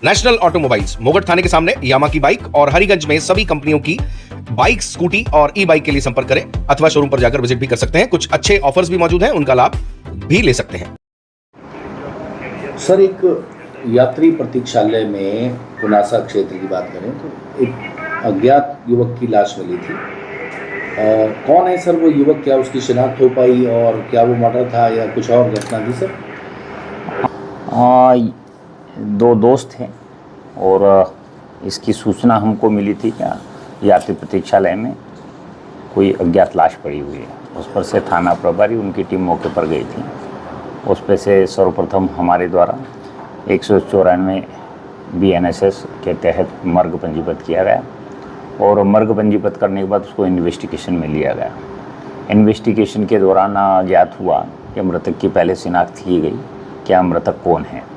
National automobiles मोगट थाने के सामने यामा की बाइक और हरिगंज में सभी कंपनियों की बाइक, स्कूटी और ई बाइक के लिए संपर्क करें अथवा शोरूम पर जाकर विजिट भी कर सकते हैं। कुछ अच्छे ऑफर्स भी मौजूद हैं, उनका लाभ भी ले सकते हैं। सर, एक यात्री प्रतीक्षालय में पुनासा क्षेत्र की बात करें तो एक अज्ञात युवक की लाश मिली थी। कौन है सर वो युवक? क्या उसकी शिनाख्त हो पाई और क्या वो मर्डर था या कुछ और घटना थी सर? दो दोस्त हैं और इसकी सूचना हमको मिली थी क्या यात्री प्रतीक्षालय में कोई अज्ञात लाश पड़ी हुई है। उस पर से थाना प्रभारी उनकी टीम मौके पर गई थी। उस पर से सर्वप्रथम हमारे द्वारा 194 BNSS के तहत मर्ग पंजीबद्ध किया गया और मर्ग पंजीबद्ध करने के बाद उसको इन्वेस्टिगेशन में लिया गया। इन्वेस्टिगेशन के दौरान ज्ञात हुआ कि मृतक की पहले शिनाख्त की गई, क्या मृतक कौन है।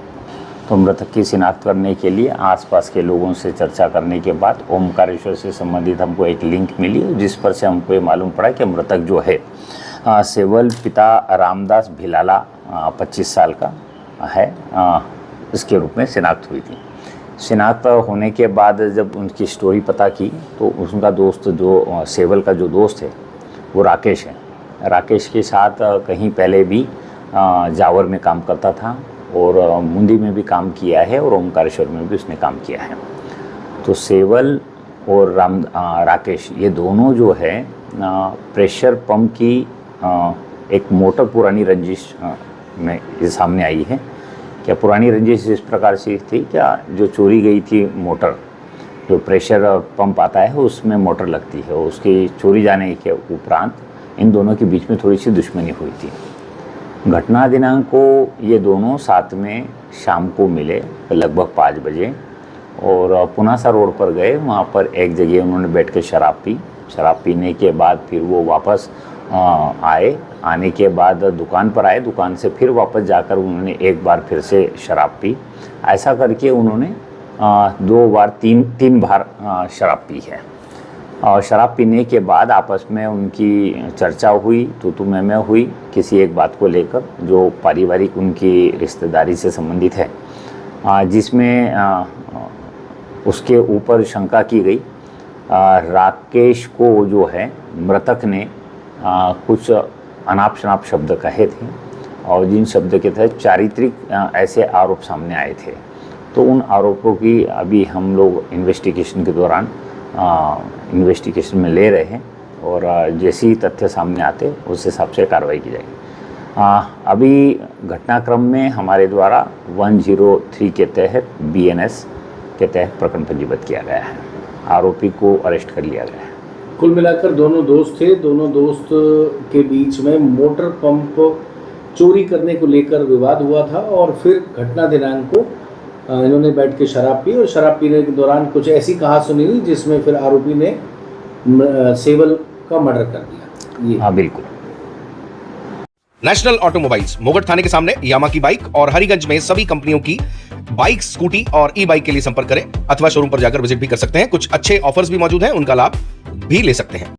तो मृतक की शिनाख्त करने के लिए आसपास के लोगों से चर्चा करने के बाद ओमकारेश्वर से संबंधित हमको एक लिंक मिली, जिस पर से हमको ये मालूम पड़ा कि मृतक जो है सेवल पिता रामदास भिलाला 25 साल का है, इसके रूप में शिनाख्त हुई थी। शिनाख्त होने के बाद जब उनकी स्टोरी पता की तो उनका दोस्त जो सेवल का जो दोस्त है वो राकेश है। राकेश के साथ कहीं पहले भी जावर में काम करता था और मुंदी में भी काम किया है और ओमकारेश्वर में भी उसने काम किया है। तो सेवल और राकेश ये दोनों जो है प्रेशर पंप की एक मोटर पुरानी रंजिश में ये सामने आई है। क्या पुरानी रंजिश इस प्रकार से थी क्या, जो चोरी गई थी मोटर, जो प्रेशर पंप आता है उसमें मोटर लगती है, उसकी चोरी जाने के उपरांत इन दोनों के बीच में थोड़ी सी दुश्मनी हुई थी। घटना दिनांक को ये दोनों साथ में शाम को मिले लगभग 5 बजे और पुनासा रोड पर गए। वहाँ पर एक जगह उन्होंने बैठ के शराब पी। शराब पीने के बाद फिर वो वापस आए। आने के बाद दुकान पर आए, दुकान से फिर वापस जाकर उन्होंने एक बार फिर से शराब पी। ऐसा करके उन्होंने 2 बार 3 बार शराब पी है। और शराब पीने के बाद आपस में उनकी चर्चा हुई, तू मैं हुई किसी एक बात को लेकर जो पारिवारिक उनकी रिश्तेदारी से संबंधित है, जिसमें उसके ऊपर शंका की गई। राकेश को जो है मृतक ने कुछ अनाप शनाप शब्द कहे थे और जिन शब्द के तहत चारित्रिक ऐसे आरोप सामने आए थे। तो उन आरोपों की अभी हम लोग इन्वेस्टिगेशन के दौरान इन्वेस्टिगेशन में ले रहे हैं और जैसे ही तथ्य सामने आते उस हिसाब से कार्रवाई की जाएगी। अभी घटनाक्रम में हमारे द्वारा 103 के तहत BNS के तहत प्रकरण पंजीबद्ध किया गया है। आरोपी को अरेस्ट कर लिया गया है। कुल मिलाकर दोनों दोस्त थे, दोनों दोस्त के बीच में मोटर पंप चोरी करने को लेकर विवाद हुआ था और फिर घटना दिनांक को इन्होंने बैठ के शराब पी और शराब पीने के दौरान कुछ ऐसी कहा सुनी जिसमें फिर आरोपी ने सेवल का मर्डर कर दिया। हाँ बिल्कुल। नेशनल ऑटोमोबाइल्स मोगट थाने के सामने यामा की बाइक और हरिगंज में सभी कंपनियों की बाइक, स्कूटी और ई बाइक के लिए संपर्क करें अथवा शोरूम पर जाकर विजिट भी कर सकते हैं। कुछ अच्छे ऑफर्स भी मौजूद हैं, उनका लाभ भी ले सकते हैं।